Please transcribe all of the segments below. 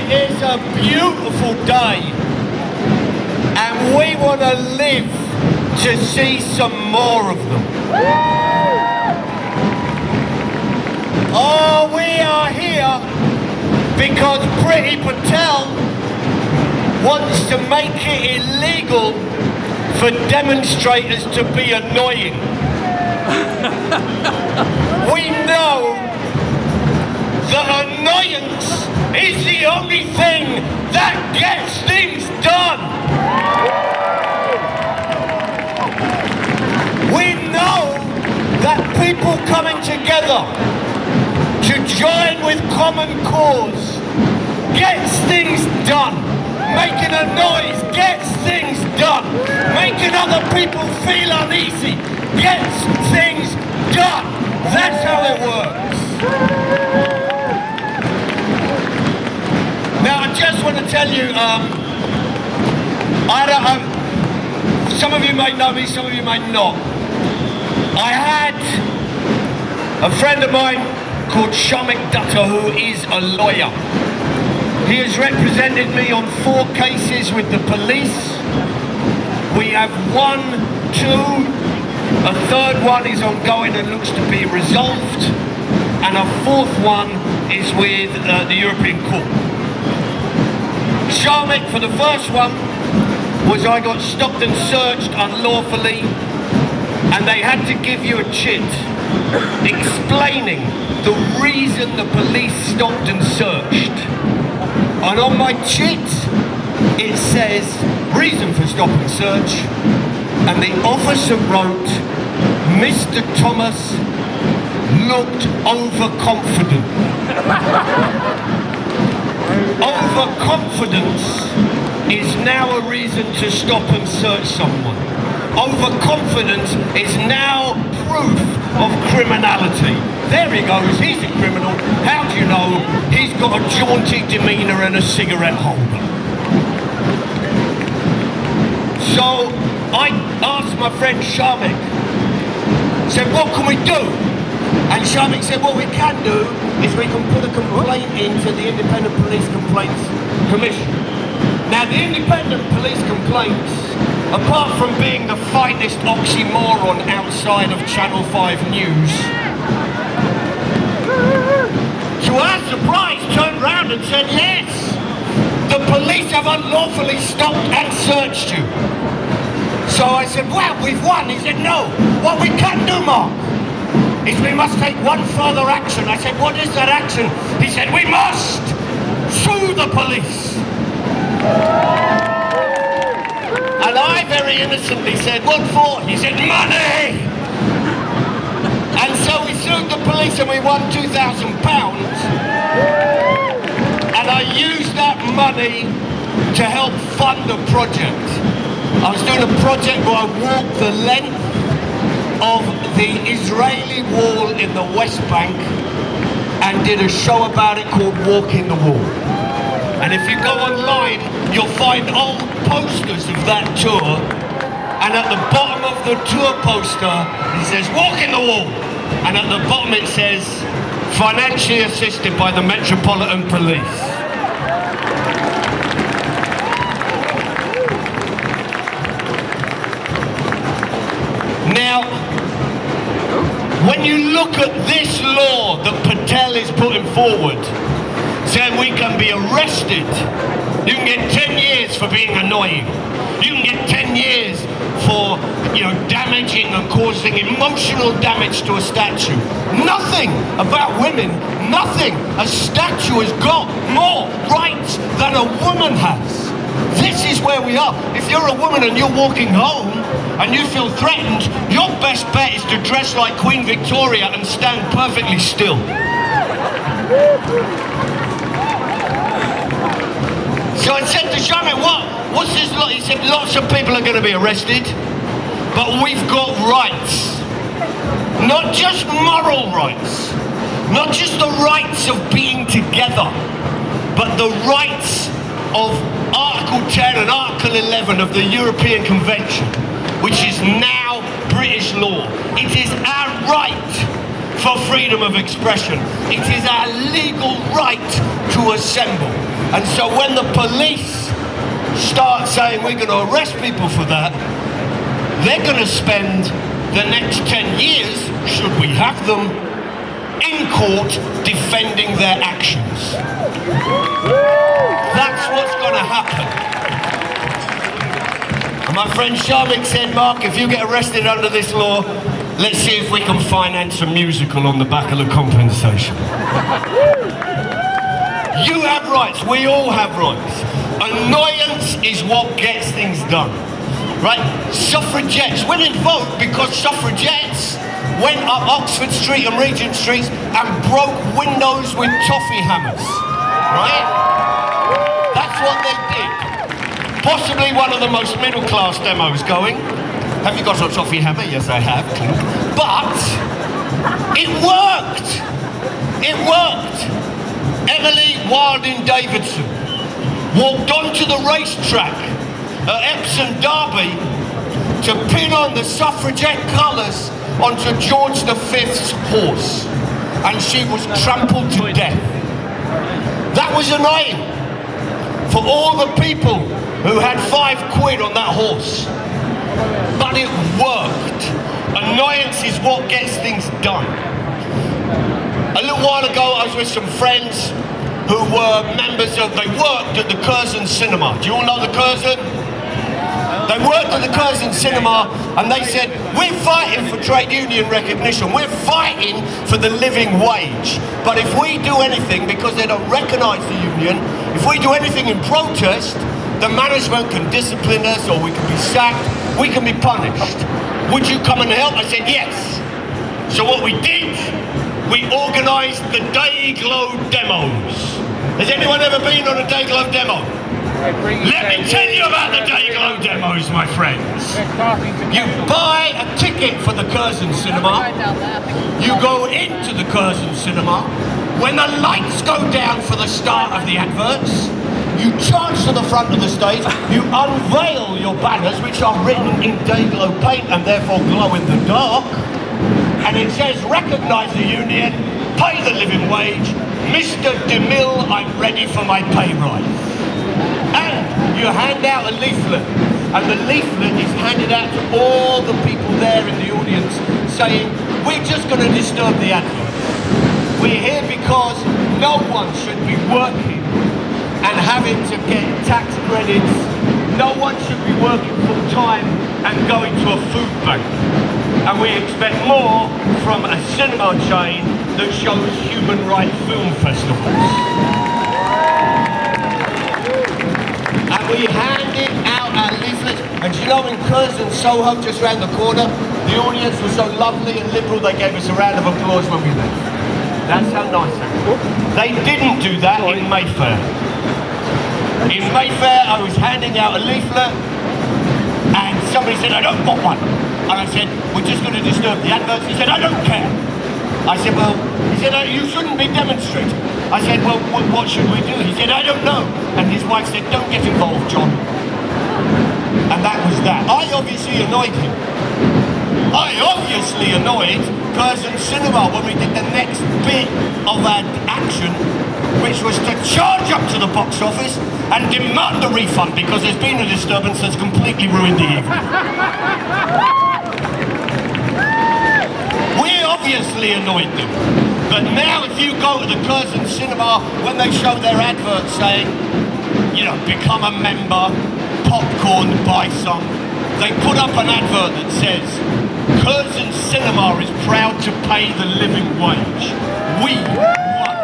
It is a beautiful day, and we want to live to see some more of them. Oh, we are here because Priti Patel wants to make it illegal for demonstrators to be annoying. We know that annoyance is the only thing that gets things done. We know that people coming together to join with common cause gets things done. Making a noise gets things done. Making other people feel uneasy gets things done. That's how it works. Now, I just want to tell you, some of you may know me, some of you may not. I had a friend of mine called Shamik Dutta, who is a lawyer. He has represented me on 4 cases with the police. We have 1, 2, a third one is ongoing and looks to be resolved, and a 4th one is with the European Court. Shamik, for the first one, was I got stopped and searched unlawfully, and they had to give you a chit explaining the reason the police stopped and searched. And on my chit, it says, reason for stop and search, and the officer wrote, Mr. Thomas looked overconfident. Overconfidence is now a reason to stop and search someone. Overconfidence is now proof of criminality. There he goes, he's a criminal. How do you know? He's got a jaunty demeanour and a cigarette holder. So I asked my friend Shamik, said, what can we do? And Shamik said, what we can do is we can put a complaint into the Independent Police Complaints Commission. Now, the Independent Police Complaints, apart from being the finest oxymoron outside of Channel 5 News, to our surprise, turned round and said, yes, the police have unlawfully stopped and searched you. So I said, well, we've won. He said, no, what we can do, Mark, is we must take one further action. I said, what is that action? He said, we must sue the police. And I very innocently said, what for? He said, money! And so we sued the police and we won £2,000. And I used that money to help fund a project. I was doing a project where I walked the length of the Israeli wall in the West Bank and did a show about it called Walking the Wall. And if you go online, you'll find old posters of that tour, and at the bottom of the tour poster it says Walking the Wall, and at the bottom it says financially assisted by the Metropolitan Police. Now, when you look at this law that Patel is putting forward, saying we can be arrested, you can get 10 years for being annoying, you can get 10 years for, damaging and causing emotional damage to a statue. Nothing about women, nothing. A statue has got more rights than a woman has. This is where we are. If you're a woman and you're walking home and you feel threatened, your best bet is to dress like Queen Victoria and stand perfectly still. So I said to Shamik, what's this lot? He said, lots of people are going to be arrested, but we've got rights. Not just moral rights, not just the rights of being together, but the rights of Article 10 and Article 11 of the European Convention, which is now British law. It is our right for freedom of expression. It is our legal right to assemble. And so when the police start saying we're going to arrest people for that, they're going to spend the next 10 years, should we have them, in court defending their actions. That's what's going to happen. And my friend Sharmik said, Mark, if you get arrested under this law, let's see if we can finance a musical on the back of the compensation. You have rights, we all have rights. Annoyance is what gets things done, right? Suffragettes, we didn't vote because suffragettes went up Oxford Street and Regent Street and broke windows with toffee hammers, right? That's what they did. Possibly one of the most middle-class demos going. Have you got a toffee hammer? Yes, I have. But it worked. It worked. Emily Wilding Davidson walked onto the racetrack at Epsom Derby to pin on the suffragette colours onto George V's horse, and she was trampled to death. That was annoying for all the people who had £5 on that horse. But it worked. Annoyance is what gets things done. A little while ago, I was with some friends who were members of, they worked at the Curzon Cinema. Do you all know the Curzon? They worked at the Curzon Cinema and they said, we're fighting for trade union recognition, we're fighting for the living wage. But if we do anything, because they don't recognise the union, if we do anything in protest, the management can discipline us, or we can be sacked, we can be punished. Would you come and help? I said yes. So what we did, we organised the Dayglow demos. Has anyone ever been on a Dayglow demo? Let me tell you about the Dayglow demos, my friends. You buy a ticket for the Curzon Cinema, you go into the Curzon Cinema, when the lights go down for the start of the adverts, you charge to the front of the stage, you unveil your banners, which are written in Dayglow paint and therefore glow in the dark, and it says, recognise the union, pay the living wage, Mr. DeMille, I'm ready for my pay rise. And you hand out a leaflet, and the leaflet is handed out to all the people there in the audience saying, we're just going to disturb the adverts. We're here because no one should be working and having to get tax credits. No one should be working full time and going to a food bank. And we expect more from a cinema chain that shows human rights film festivals. And we handed out our leaflets, and you know, in Curzon, Soho, just round the corner, the audience was so lovely and liberal, they gave us a round of applause when we left. That's how nice they were. They didn't do that in Mayfair. In Mayfair, I was handing out a leaflet, and somebody said, I don't want one. And I said, we're just going to disturb the adverts. He said, I don't care. I said, well, he said, you shouldn't be demonstrating. I said, well, what should we do? He said, I don't know. And his wife said, don't get involved, John. And that was that. I obviously annoyed him. I obviously annoyed Curzon Cinema when we did the next bit of our action, which was to charge up to the box office and demand a refund because there's been a disturbance that's completely ruined the evening. We obviously annoyed them. But now if you go to the Curzon Cinema, when they show their advert saying, you know, become a member, popcorn, buy some, they put up an advert that says, Curzon Cinema is proud to pay the living wage. We won.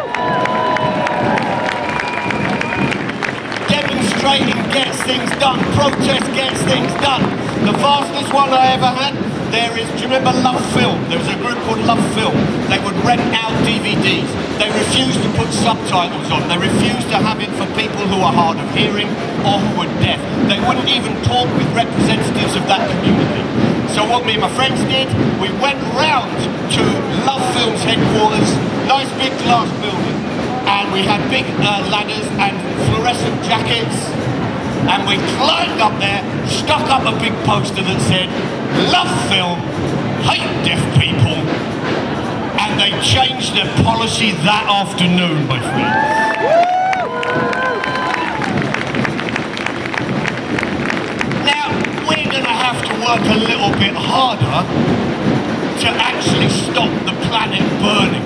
Demonstrating gets things done. Protest gets things done. The fastest one I ever had, there is, do you remember Love Film? There was a group called Love Film. They would rent out DVDs. They refused to put subtitles on. They refused to have it for people who are hard of hearing or who were deaf. They wouldn't even talk with representatives of that community. So what me and my friends did, we went round to Love Film's headquarters, nice big glass building, and we had big ladders and fluorescent jackets, and we climbed up there, stuck up a big poster that said, Love Film, hate deaf people, and they changed their policy that afternoon, my friends. have to work a little bit harder to actually stop the planet burning.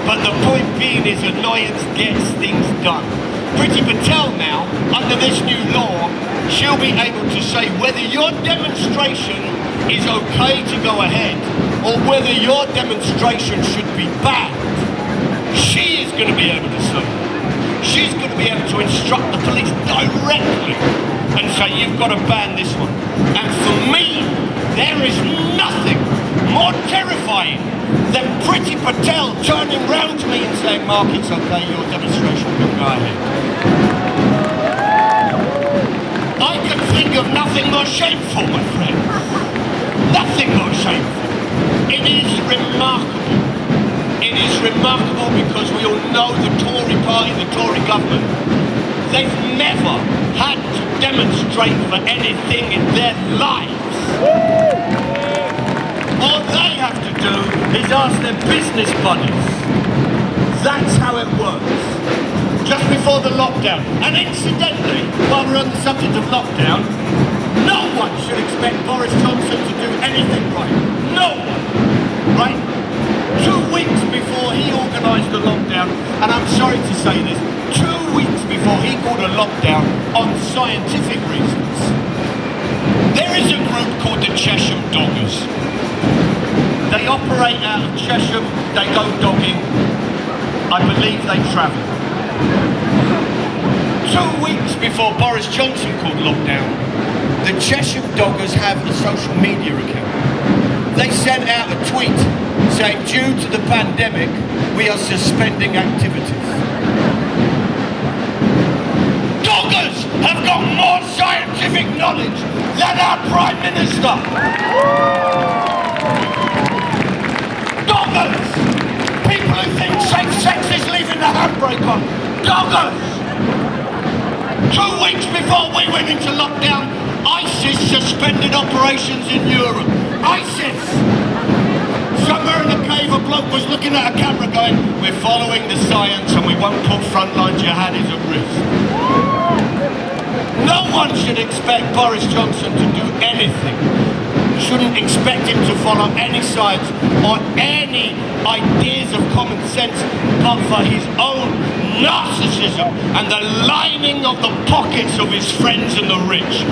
But the point being is annoyance gets things done. Priti Patel now, under this new law, she'll be able to say whether your demonstration is okay to go ahead or whether your demonstration should be banned. She is going to be able to say. She's going to be able to instruct the police directly and say, you've got to ban this one. And for me, there is nothing more terrifying than Priti Patel turning round to me and saying, Mark, it's okay, your demonstration can go ahead. I can think of nothing more shameful, my friends. Nothing more shameful. It is remarkable. It is remarkable because we all know the Tory party, the Tory government, they've never had to demonstrate for anything in their lives. All they have to do is ask their business buddies. That's how it works. Just before the lockdown. And incidentally, while we're on the subject of lockdown, no one should expect Boris Johnson to do anything right. No one. Right? 2 weeks before he organised the lockdown, and I'm sorry to say this, 2 weeks before he called a lockdown on scientific reasons, there is a group called the Chesham Doggers. They operate out of Chesham, they go dogging, I believe they travel. 2 weeks before Boris Johnson called lockdown, the Chesham Doggers have a social media account. They sent out a tweet saying, due to the pandemic, we are suspending activities. Doggers have got more scientific knowledge than our Prime Minister. Doggers! People who think safe sex is leaving the handbrake on. Doggers! 2 weeks before we went into lockdown, ISIS suspended operations in Europe. ISIS! Somewhere in a cave, a bloke was looking at a camera going, we're following the science and we won't put frontline jihadis at risk. No one should expect Boris Johnson to do anything. You shouldn't expect him to follow any science or any ideas of common sense, but for his own narcissism and the lining of the pockets of his friends and the rich.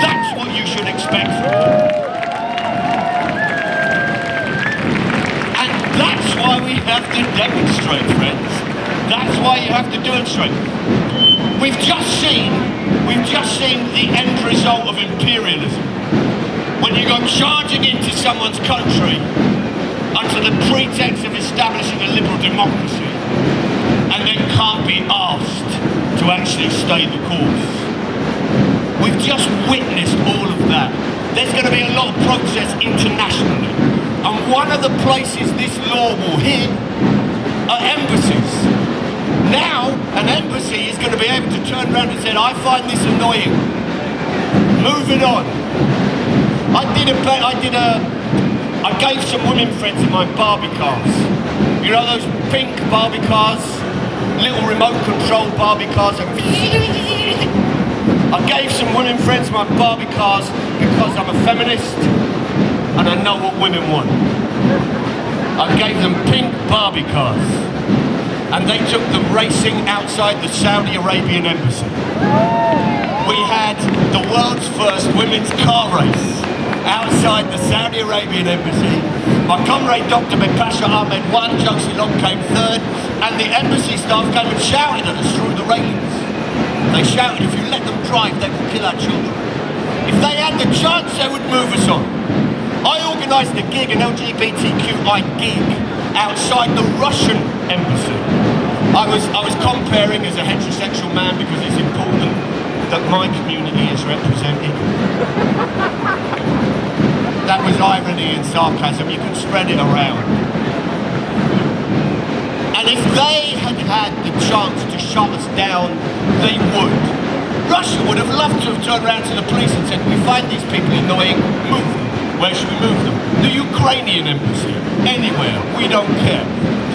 That's what you should expect from him. That's why we have to demonstrate, friends. That's why you have to demonstrate. We've just seen the end result of imperialism. When you go charging into someone's country under the pretext of establishing a liberal democracy and then can't be asked to actually stay the course. We've just witnessed all of that. There's going to be a lot of protests internationally. And one of the places this law will hit are embassies. Now, an embassy is going to be able to turn around and say, I find this annoying. Moving on. I gave some women friends of mine Barbie cars. You know those pink Barbie cars? Little remote control Barbie cars. I gave some women friends of mine Barbie cars because I'm a feminist and I know what women want. I gave them pink Barbie cars and they took them racing outside the Saudi Arabian embassy. We had the world's first women's car race outside the Saudi Arabian embassy. My comrade Dr. Mekasha Ahmed won, Josie Long came third, and the embassy staff came and shouted at us through the railings. They shouted, if you let them drive, they will kill our children. If they had the chance, they would move us on. I organised a gig, an LGBTQI gig, outside the Russian embassy. I was comparing as a heterosexual man because it's important that my community is represented. That was irony and sarcasm, you can spread it around. And if they had had the chance to shut us down, they would. Russia would have loved to have turned around to the police and said, we find these people annoying, move them. Where should we move them? The Ukrainian embassy. Anywhere. We don't care.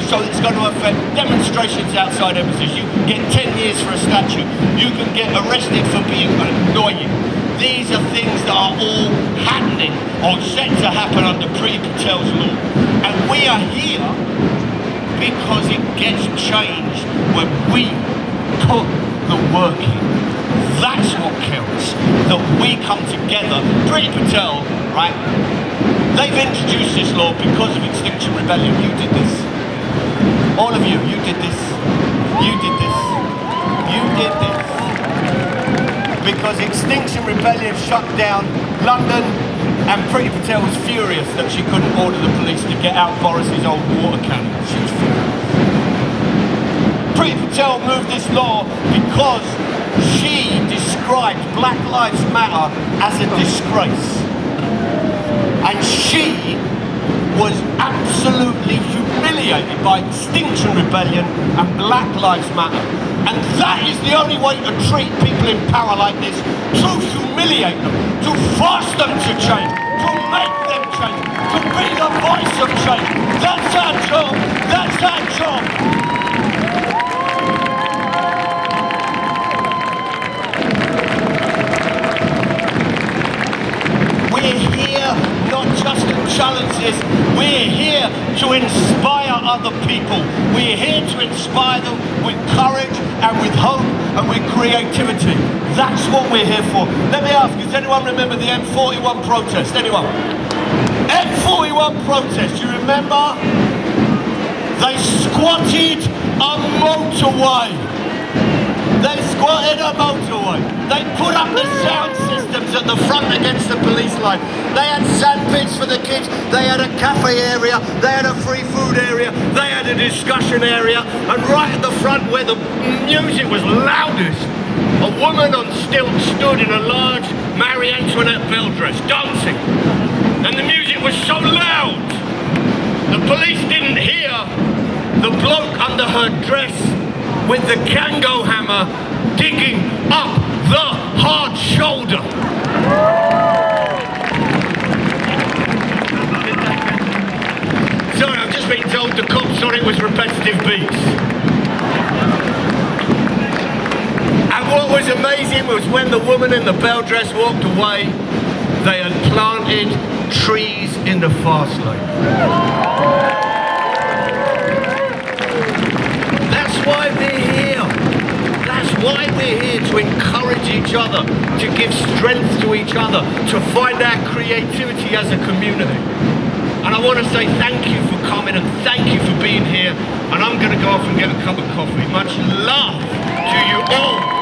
So it's going to affect demonstrations outside embassies. You can get 10 years for a statue. You can get arrested for being annoying. These are things that are all happening or set to happen under Priti Patel's law. And we are here because it gets changed when we put the work in. That's what counts, that we come together. Priti Patel, right? They've introduced this law because of Extinction Rebellion. You did this. All of you, you did this. You did this. You did this. Because Extinction Rebellion shut down London, and Priti Patel was furious that she couldn't order the police to get out Boris's old water cannon. She was furious. Priti Patel moved this law because she described Black Lives Matter as a disgrace. And she was absolutely humiliated by Extinction Rebellion and Black Lives Matter. And that is the only way to treat people in power like this, to humiliate them, to force them to change, to make them change, to be the voice of change. That's our job. That's our job. We're here not just to challenge this, we're here to inspire other people. We're here to inspire them with courage and with hope and with creativity. That's what we're here for. Let me ask, does anyone remember the M41 protest? Anyone? M41 protest, you remember? They squatted a motorway. They squatted a motorway. They put up the sound systems at the front against the police line. They had sandpits for the kids. They had a cafe area. They had a free food area. They had a discussion area. And right at the front where the music was loudest, a woman on stilts stood in a large Marie Antoinette bell dress, dancing. And the music was so loud, the police didn't hear the bloke under her dress with the Kango hammer digging up the hard shoulder. Sorry, I've just been told the cops thought it was repetitive beats. And what was amazing was when the woman in the bell dress walked away, they had planted trees in the fast lane. That's why we're here. That's why we're here, to encourage each other, to give strength to each other, to find our creativity as a community. And I want to say thank you for coming and thank you for being here. And I'm going to go off and get a cup of coffee. Much love to you all.